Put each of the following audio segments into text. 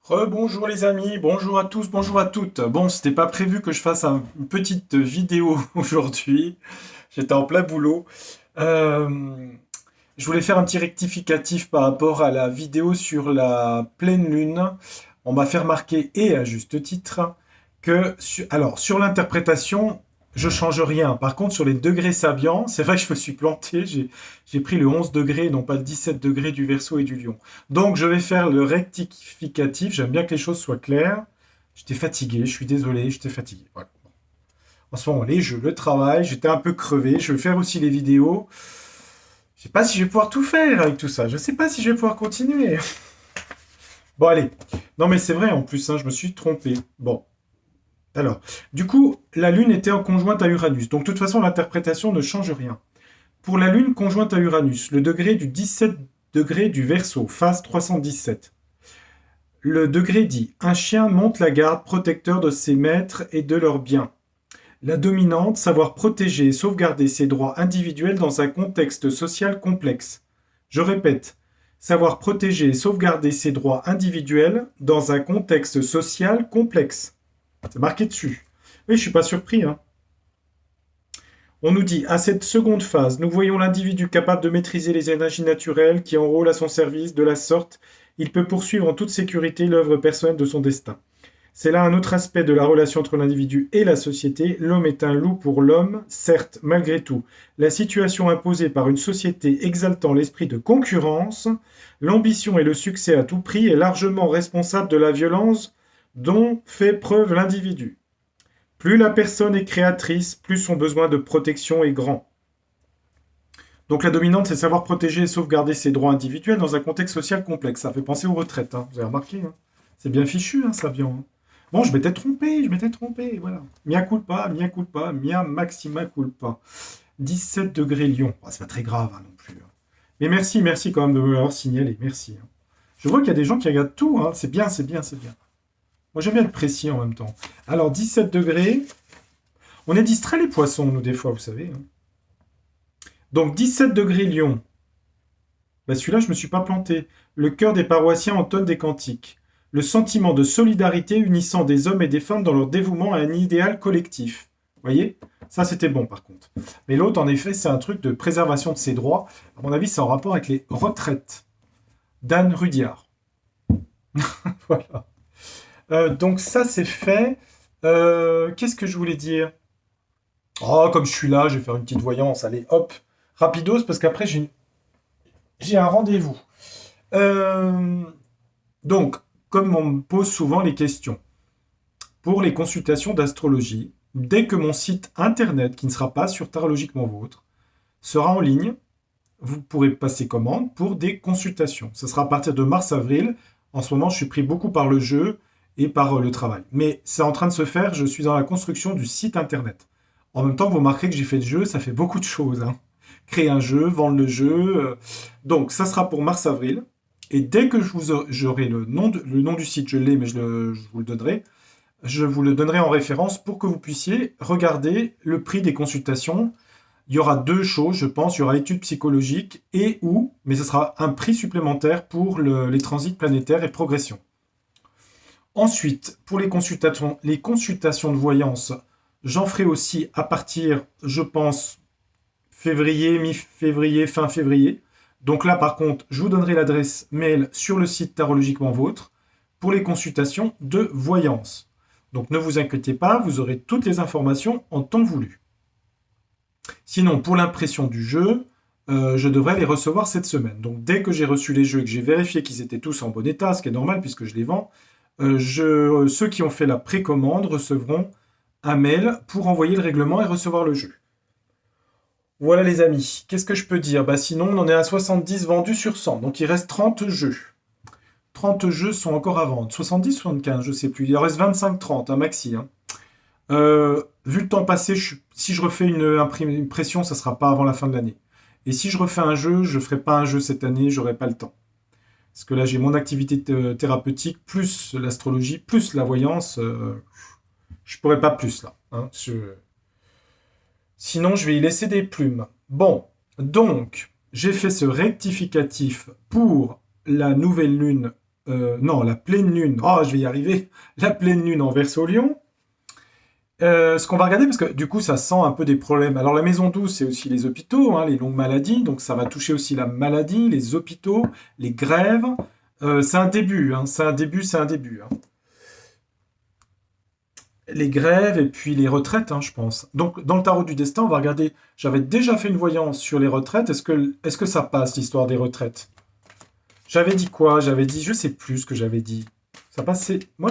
Rebonjour les amis, bonjour à tous, bonjour à toutes. Bon, c'était pas prévu que je fasse une petite vidéo aujourd'hui. J'étais en plein boulot. Euh, je voulais faire un petit rectificatif par rapport à la vidéo sur la pleine lune. On m'a fait remarquer, et à juste titre, que alors sur l'interprétation, je change rien. Par contre, sur les degrés sabiens, c'est vrai que je me suis planté. J'ai pris le 11 degrés, non pas le 17 degrés du Verseau et du Lion. Donc, je vais faire le rectificatif. J'aime bien que les choses soient claires. J'étais fatigué, je suis désolé, j'étais fatigué. Voilà. En ce moment, les jeux, le travail, j'étais un peu crevé. Je vais faire aussi les vidéos. Je sais pas si je vais pouvoir tout faire avec tout ça. Je sais pas si je vais pouvoir continuer. Bon, allez. Non, mais c'est vrai, en plus, hein, je me suis trompé. Bon. Alors, du coup, la Lune était en conjointe à Uranus. Donc, de toute façon, l'interprétation ne change rien. Pour la Lune conjointe à Uranus, le degré du 17 degré du Verseau, phase 317. Le degré dit: un chien monte la garde, protecteur de ses maîtres et de leurs biens. La dominante, savoir protéger et sauvegarder ses droits individuels dans un contexte social complexe. Je répète, savoir protéger et sauvegarder ses droits individuels dans un contexte social complexe. C'est marqué dessus. Oui, je suis pas surpris, hein. On nous dit, à cette seconde phase, nous voyons l'individu capable de maîtriser les énergies naturelles qui enrôlent à son service. De la sorte, il peut poursuivre en toute sécurité l'œuvre personnelle de son destin. C'est là un autre aspect de la relation entre l'individu et la société. L'homme est un loup pour l'homme, certes, malgré tout. La situation imposée par une société exaltant l'esprit de concurrence, l'ambition et le succès à tout prix est largement responsable de la violence dont fait preuve l'individu. Plus la personne est créatrice, plus son besoin de protection est grand. Donc la dominante, c'est savoir protéger et sauvegarder ses droits individuels dans un contexte social complexe. Ça fait penser aux retraites, hein. Vous avez remarqué, hein. C'est bien fichu, hein, ça vient. Hein. Bon, je m'étais trompé, voilà. Mia culpa, mia maxima culpa. 17 degrés Lyon. Oh, c'est pas très grave, hein, non plus. Hein. Mais merci, merci quand même de me l'avoir signalé, merci. Hein. Je vois qu'il y a des gens qui regardent tout, hein. C'est bien, c'est bien, c'est bien. Moi, j'aime bien être précis en même temps. Alors, 17 degrés. On est distrait les poissons, nous, des fois, vous savez. Hein. Donc, 17 degrés Lyon. Bah, celui-là, je ne me suis pas planté. Le cœur des paroissiens entonne des cantiques. Le sentiment de solidarité unissant des hommes et des femmes dans leur dévouement à un idéal collectif. Vous voyez? Ça, c'était bon, par contre. Mais l'autre, en effet, c'est un truc de préservation de ses droits. À mon avis, c'est en rapport avec les retraites. d'Anne Rudyard. Voilà. Donc, ça, c'est fait. Qu'est-ce que je voulais dire? Oh, comme je suis là, je vais faire une petite voyance. Allez, hop. Rapidos, parce qu'après, j'ai un rendez-vous. Euh, donc, comme on me pose souvent les questions, pour les consultations d'astrologie, dès que mon site internet, qui ne sera pas sur Tarologiquement Vôtre, sera en ligne, vous pourrez passer commande pour des consultations. Ce sera à partir de mars-avril. En ce moment, je suis pris beaucoup par le jeu et par le travail. Mais c'est en train de se faire, je suis dans la construction du site internet. En même temps, vous remarquerez que j'ai fait le jeu, ça fait beaucoup de choses. Hein. Créer un jeu, vendre le jeu. Donc, ça sera pour mars-avril. Et dès que j'aurai le nom du site, je l'ai, mais je vous le donnerai. Je vous le donnerai en référence pour que vous puissiez regarder le prix des consultations. Il y aura deux choses, je pense. Il y aura études psychologiques et ou, mais ce sera un prix supplémentaire pour les transits planétaires et progression. Ensuite, pour les consultations de voyance, j'en ferai aussi à partir, je pense, février, mi-février, fin février. Donc là, par contre, je vous donnerai l'adresse mail sur le site Tarologiquement Vôtre pour les consultations de voyance. Donc ne vous inquiétez pas, vous aurez toutes les informations en temps voulu. Sinon, pour l'impression du jeu, je devrais les recevoir cette semaine. Donc dès que j'ai reçu les jeux et que j'ai vérifié qu'ils étaient tous en bon état, ce qui est normal puisque je les vends, ceux qui ont fait la précommande recevront un mail pour envoyer le règlement et recevoir le jeu. Voilà les amis, qu'est-ce que je peux dire? Bah sinon, on en est à 70 vendus sur 100, donc il reste 30 jeux. 30 jeux sont encore à vendre. 70, 75, je sais plus. Il en reste 25-30, un maxi. Hein. Vu le temps passé, si je refais une impression, ça sera pas avant la fin de l'année. Et si je refais un jeu, je ferai pas un jeu cette année, j'aurai pas le temps. Parce que là, j'ai mon activité thérapeutique, plus l'astrologie, plus la voyance. Je pourrais pas plus là. Hein. Sinon, je vais y laisser des plumes. Bon, donc, j'ai fait ce rectificatif pour la nouvelle lune Non, la pleine lune. Oh, je vais y arriver. La pleine lune en Verseau-Lion. Ce qu'on va regarder, parce que du coup, ça sent un peu des problèmes. Alors, la maison douce, c'est aussi les hôpitaux, hein, les longues maladies. Donc, ça va toucher aussi la maladie, les hôpitaux, les grèves. C'est un début, hein, c'est un début, c'est un début, hein. Les grèves et puis les retraites, hein, je pense. Donc, dans le tarot du destin, on va regarder. J'avais déjà fait une voyance sur les retraites. Est-ce que ça passe, l'histoire des retraites? J'avais dit quoi? J'avais dit, je sais plus ce que j'avais dit. Ça passait. Moi,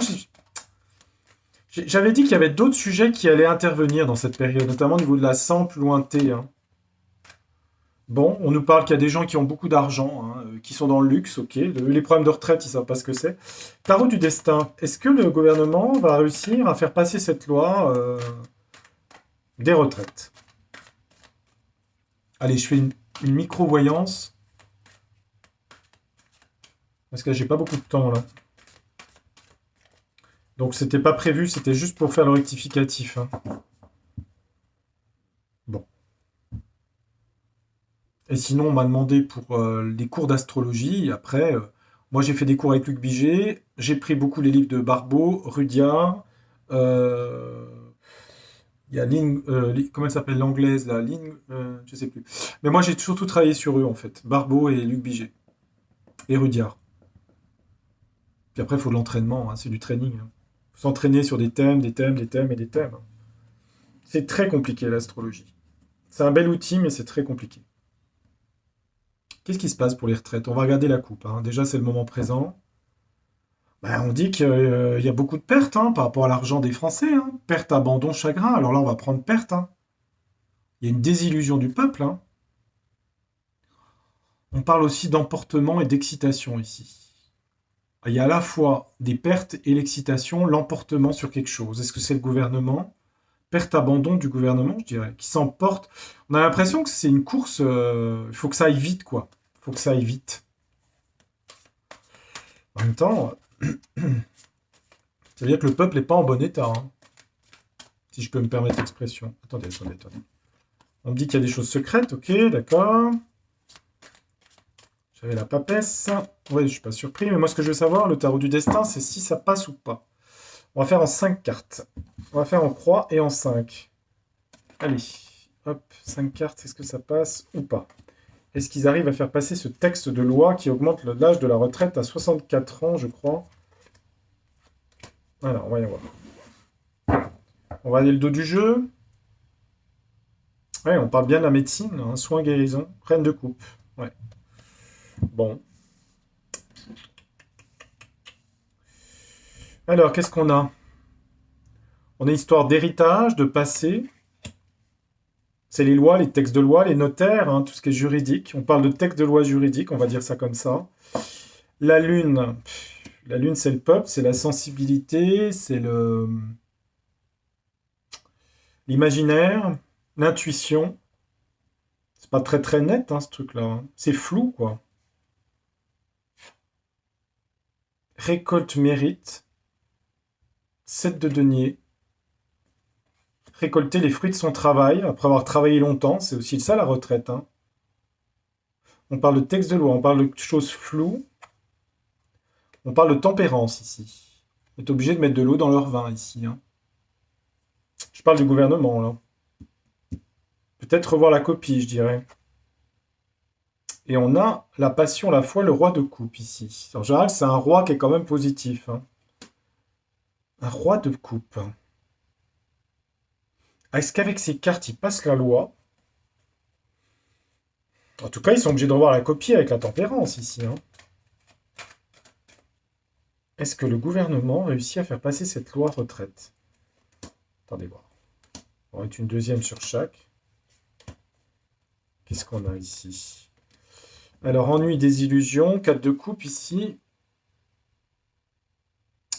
j'avais dit qu'il y avait d'autres sujets qui allaient intervenir dans cette période, notamment au niveau de la sample ou un T, hein. Bon, on nous parle qu'il y a des gens qui ont beaucoup d'argent, hein, qui sont dans le luxe, ok. Les problèmes de retraite, ils savent pas ce que c'est. Tarot du destin. Est-ce que le gouvernement va réussir à faire passer cette loi des retraites? Allez, je fais une micro-voyance. Parce que j'ai pas beaucoup de temps là. Donc c'était pas prévu, c'était juste pour faire le rectificatif, hein. Bon. Et sinon, on m'a demandé pour les cours d'astrologie. Après, moi j'ai fait des cours avec Luc Biget. J'ai pris beaucoup les livres de Barbeau, Rudyard. euh, Il y a comment elle s'appelle l'anglaise là? Je sais plus. Mais moi j'ai surtout travaillé sur eux en fait. Barbeau et Luc Biget. Et Rudyard. Puis après, il faut de l'entraînement, hein, c'est du training, hein. Faut s'entraîner sur des thèmes, des thèmes, des thèmes et des thèmes, hein. C'est très compliqué l'astrologie. C'est un bel outil, mais c'est très compliqué. Qu'est-ce qui se passe pour les retraites? On va regarder la coupe, hein. Déjà, c'est le moment présent. Ben, on dit qu'il y a beaucoup de pertes, hein, par rapport à l'argent des Français, hein. Perte, abandon, chagrin. Alors là, on va prendre perte, hein. Il y a une désillusion du peuple, hein. On parle aussi d'emportement et d'excitation ici. Il y a à la fois des pertes et l'excitation, l'emportement sur quelque chose. Est-ce que c'est le gouvernement? Perte, abandon du gouvernement, je dirais, qui s'emporte. On a l'impression que c'est une course, il faut que ça aille vite, quoi. Il faut que ça aille vite. En même temps, ça veut dire que le peuple n'est pas en bon état, hein, si je peux me permettre l'expression. Attendez, attendez, attendez. On me dit qu'il y a des choses secrètes, ok, d'accord. J'avais la papesse. Ouais, je suis pas surpris, mais moi ce que je veux savoir, le tarot du destin, c'est si ça passe ou pas. On va faire en 5 cartes. On va faire en croix et en 5. Allez, hop, 5 cartes, est-ce que ça passe ou pas? Est-ce qu'ils arrivent à faire passer ce texte de loi qui augmente l'âge de la retraite à 64 ans, je crois? Alors, on va y voir. On va aller le dos du jeu. Ouais, on parle bien de la médecine, hein, soins, guérison, reine de coupe. Ouais. Bon. Alors, qu'est-ce qu'on a? On a histoire d'héritage, de passé. C'est les lois, les textes de loi, les notaires, hein, tout ce qui est juridique. On parle de textes de loi juridique, on va dire ça comme ça. La lune, la lune c'est le peuple, c'est la sensibilité, c'est l'imaginaire, l'intuition. C'est pas très très net, hein, ce truc-là, hein. C'est flou, quoi. Récolte mérite, 7 de denier. Récolter les fruits de son travail, après avoir travaillé longtemps, c'est aussi ça la retraite, hein. On parle de texte de loi, on parle de choses floues, on parle de tempérance ici. On est obligé de mettre de l'eau dans leur vin ici, hein. Je parle du gouvernement, là. Peut-être revoir la copie, je dirais. Et on a la passion, la foi, le roi de coupe ici. En général, c'est un roi qui est quand même positif, hein. Un roi de coupe. Est-ce qu'avec ces cartes, ils passent la loi? En tout cas, ils sont obligés de revoir la copie avec la tempérance ici, hein. Est-ce que le gouvernement réussit à faire passer cette loi retraite? Attendez voir. On va mettre une deuxième sur chaque. Qu'est-ce qu'on a ici? Alors, ennui, désillusion, 4 de coupe ici.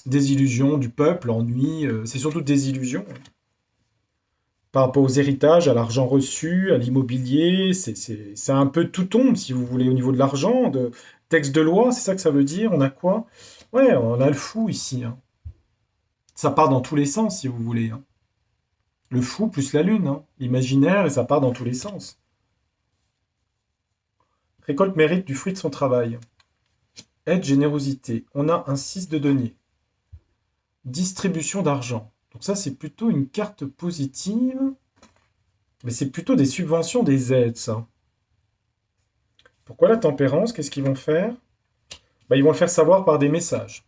Désillusion du peuple, ennui, c'est surtout désillusion, hein. Par rapport aux héritages, à l'argent reçu, à l'immobilier, c'est un peu tout tombe, si vous voulez, au niveau de l'argent, de texte de loi, c'est ça que ça veut dire. On a quoi? Ouais, on a le fou ici, hein. Ça part dans tous les sens, si vous voulez, hein. Le fou plus la lune, hein. L'imaginaire, et ça part dans tous les sens. Récolte mérite du fruit de son travail. Aide, générosité. On a un 6 de denier. Distribution d'argent. Donc ça, c'est plutôt une carte positive. Mais c'est plutôt des subventions, des aides, ça. Pourquoi la tempérance? Qu'est-ce qu'ils vont faire? Bah, ils vont le faire savoir par des messages.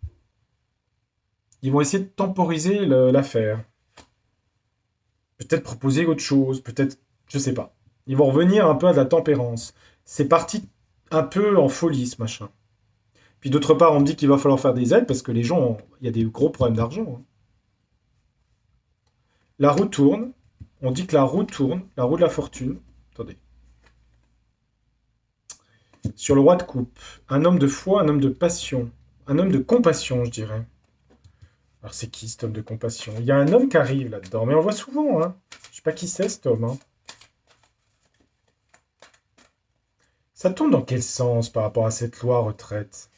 Ils vont essayer de temporiser l'affaire. Peut-être proposer autre chose, peut-être, je sais pas. Ils vont revenir un peu à de la tempérance. C'est parti un peu en folie, ce machin. Puis d'autre part, on me dit qu'il va falloir faire des aides parce que les gens, il y a des gros problèmes d'argent, hein. La roue tourne. On dit que la roue tourne, la roue de la fortune. Attendez. Sur le roi de coupe. Un homme de foi, un homme de passion. Un homme de compassion, je dirais. Alors c'est qui cet homme de compassion? Il y a un homme qui arrive là-dedans, mais on le voit souvent, hein. Je sais pas qui c'est cet homme, hein. Ça tourne dans quel sens par rapport à cette loi retraite?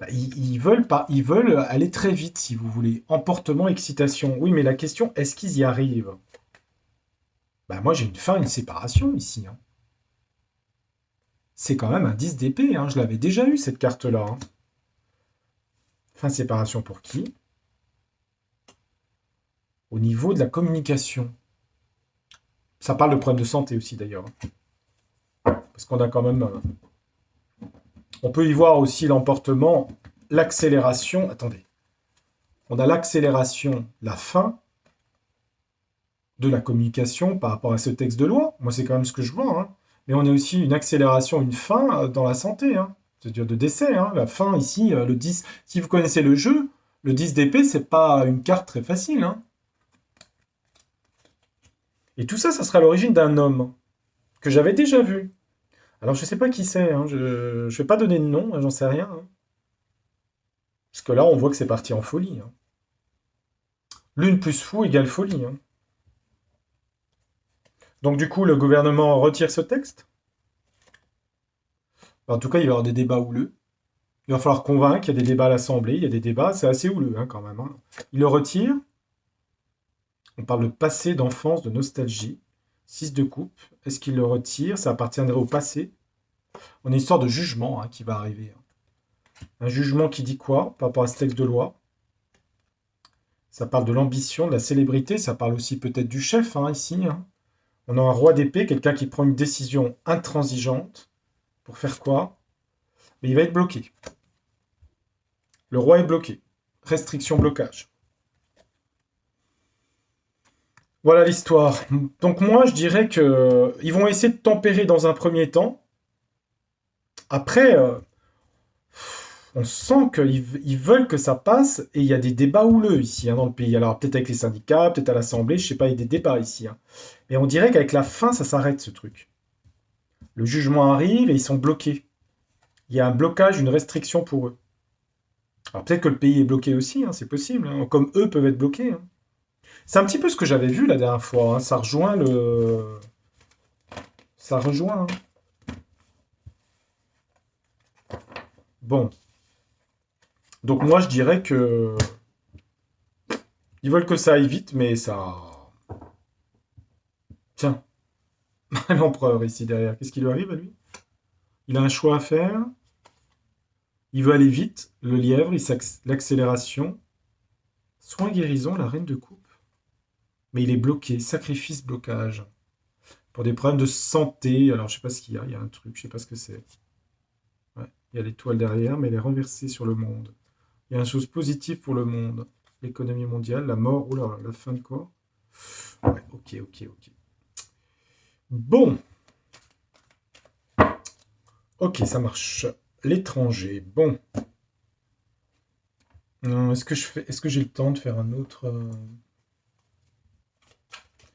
Bah, ils veulent pas, ils veulent aller très vite, si vous voulez. Emportement, excitation. Oui, mais la question, est-ce qu'ils y arrivent? Bah moi j'ai une fin, une séparation ici, hein. C'est quand même un 10 d'épée, hein. Je l'avais déjà eu cette carte-là, hein. Fin de séparation pour qui? Au niveau de la communication. Ça parle de problèmes de santé aussi d'ailleurs, hein. Parce qu'on a quand même. On peut y voir aussi l'emportement, l'accélération. Attendez. On a l'accélération, la fin de la communication par rapport à ce texte de loi. Moi, c'est quand même ce que je vois, hein. Mais on a aussi une accélération, une fin dans la santé, hein. C'est-à-dire de décès, hein. La fin ici, le 10. Si vous connaissez le jeu, le 10 d'épée, c'est pas une carte très facile, hein. Et tout ça, ça sera à l'origine d'un homme que j'avais déjà vu. Alors, je sais pas qui c'est, hein. Je ne vais pas donner de nom, hein, j'en sais rien, hein. Parce que là, on voit que c'est parti en folie, hein. Lune plus fou égale folie, hein. Donc, du coup, le gouvernement retire ce texte. En tout cas, il va y avoir des débats houleux. Il va falloir convaincre, il y a des débats à l'Assemblée, il y a des débats, c'est assez houleux, hein, quand même, hein. Il le retire. On parle de passé, d'enfance, de nostalgie. 6 de coupe. Est-ce qu'il le retire? Ça appartiendrait au passé. On a une histoire de jugement, hein, qui va arriver, hein. Un jugement qui dit quoi par rapport à ce texte de loi? Ça parle de l'ambition, de la célébrité, ça parle aussi peut-être du chef, hein, ici, hein. On a un roi d'épée, quelqu'un qui prend une décision intransigeante. Pour faire quoi? Mais il va être bloqué. Le roi est bloqué. Restriction, blocage. Voilà l'histoire. Donc moi, je dirais que ils vont essayer de tempérer dans un premier temps. Après, on sent qu'ils veulent que ça passe et il y a des débats houleux ici, hein, dans le pays. Alors peut-être avec les syndicats, peut-être à l'Assemblée, je sais pas, il y a des débats ici, hein. Mais on dirait qu'avec la fin, ça s'arrête ce truc. Le jugement arrive et ils sont bloqués. Il y a un blocage, une restriction pour eux. Alors peut-être que le pays est bloqué aussi, hein, c'est possible, hein, comme eux peuvent être bloqués, hein. C'est un petit peu ce que j'avais vu la dernière fois, hein. Ça rejoint le. Ça rejoint, hein. Bon. Donc moi je dirais que. Ils veulent que ça aille vite, mais ça. Tiens, l'empereur ici derrière, qu'est-ce qui lui arrive à lui? Il a un choix à faire. Il veut aller vite. Le lièvre, l'accélération. Soin guérison, la reine de coupe. Mais il est bloqué. Sacrifice, blocage. Pour des problèmes de santé. Alors je sais pas ce qu'il y a. Il y a un truc, je sais pas ce que c'est. Ouais. Il y a l'étoile derrière, mais elle est renversée sur le monde. Il y a une chose positive pour le monde. L'économie mondiale, la mort, oula, la fin de quoi? Ouais, ok, ok, ok. Bon, ok, ça marche. L'étranger, bon. Est-ce que j'ai le temps de faire un autre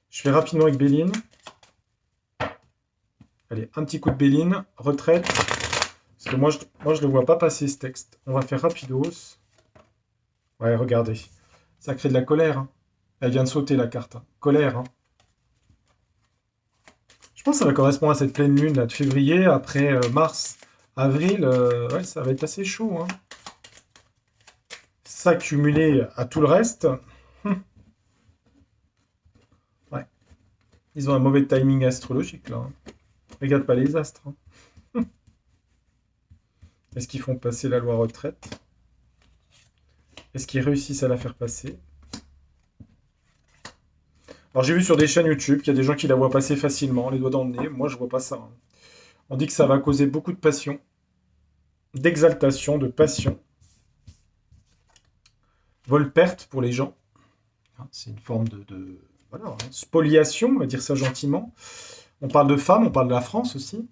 Je fais rapidement avec Béline. Allez, un petit coup de Béline, retraite. Parce que moi, je le vois pas passer ce texte. On va faire rapidos. Ouais, regardez. Ça crée de la colère, hein. Elle vient de sauter la carte, hein. Colère, hein. Je pense que ça va correspondre à cette pleine lune là, de février, après mars, avril. Ouais, ça va être assez chaud, hein. Ça cumulé à tout le reste. Ouais, ils ont un mauvais timing astrologique là, hein. Regarde pas les astres, hein. Est-ce qu'ils font passer la loi retraite? Est-ce qu'ils réussissent à la faire passer? Alors j'ai vu sur des chaînes YouTube qu'il y a des gens qui la voient passer facilement, les doigts dans le nez. Moi, je vois pas ça, hein. On dit que ça va causer beaucoup de passion, d'exaltation, de passion. Vol-perte pour les gens. C'est une forme voilà, hein, spoliation, on va dire ça gentiment. On parle de femmes, on parle de la France aussi.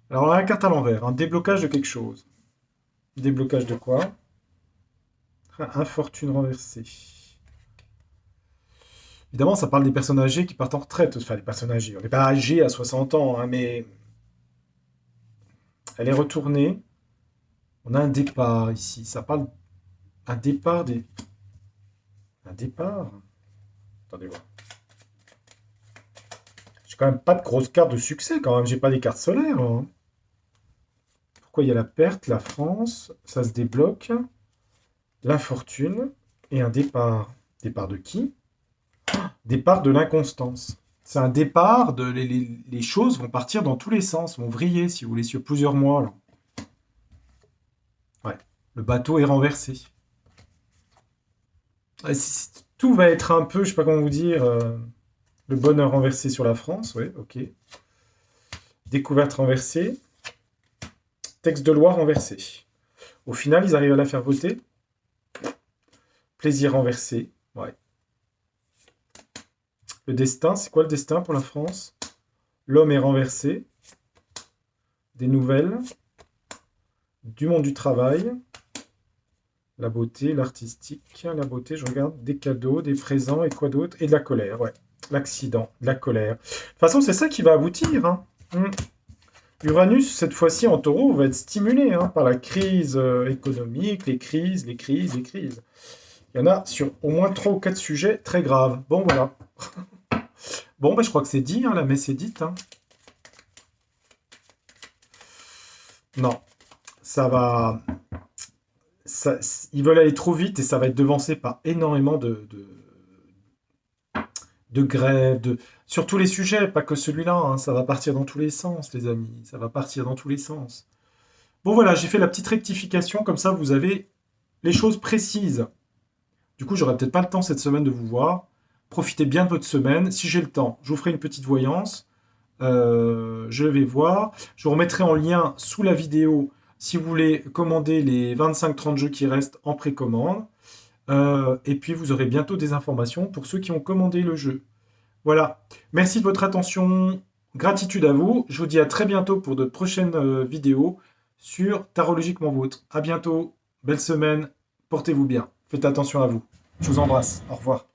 Alors on a la carte à l'envers, un déblocage de quelque chose. Déblocage de quoi? Infortune renversée. Évidemment, ça parle des personnes âgées qui partent en retraite. Enfin, les personnes âgées. On n'est pas âgé à 60 ans, hein, mais elle est retournée. On a un départ ici. Ça parle un départ des... Un départ? Attendez voir. J'ai quand même pas de grosses cartes de succès, quand même. J'ai pas des cartes solaires, hein. Pourquoi il y a la perte, la France, ça se débloque, l'infortune et un départ. Départ de qui? Départ de l'inconstance. C'est un départ de les choses vont partir dans tous les sens, vont vriller si vous voulez sur plusieurs mois là. Ouais, le bateau est renversé. Tout va être un peu, je sais pas comment vous dire, le bonheur renversé sur la France, ouais, ok. Découverte renversée. Texte de loi renversé. Au final, ils arrivent à la faire voter. Plaisir renversé, ouais. Le destin, c'est quoi le destin pour la France? L'homme est renversé. Des nouvelles. Du monde du travail. La beauté, l'artistique. La beauté, je regarde. Des cadeaux, des présents et quoi d'autre? Et de la colère, ouais. L'accident, de la colère. De toute façon, c'est ça qui va aboutir, hein. Uranus, cette fois-ci en taureau, va être stimulé, hein, par la crise économique, les crises. Il y en a sur au moins 3 ou 4 sujets très graves. Bon, voilà. Bon, je crois que c'est dit, hein, la messe est dite, hein. Non, ça va... ils veulent aller trop vite et ça va être devancé par énormément de grèves, sur tous les sujets, pas que celui-là, hein. Ça va partir dans tous les sens, les amis. Ça va partir dans tous les sens. Bon, voilà, j'ai fait la petite rectification, comme ça vous avez les choses précises. Du coup, j'aurai peut-être pas le temps cette semaine de vous voir. Profitez bien de votre semaine. Si j'ai le temps, je vous ferai une petite voyance. Je vais voir. Je vous remettrai en lien sous la vidéo si vous voulez commander les 25-30 jeux qui restent en précommande. Et puis vous aurez bientôt des informations pour ceux qui ont commandé le jeu. Voilà. Merci de votre attention. Gratitude à vous. Je vous dis à très bientôt pour de prochaines vidéos sur Tarologiquement Vôtre. À bientôt. Belle semaine. Portez-vous bien. Faites attention à vous. Je vous embrasse. Au revoir.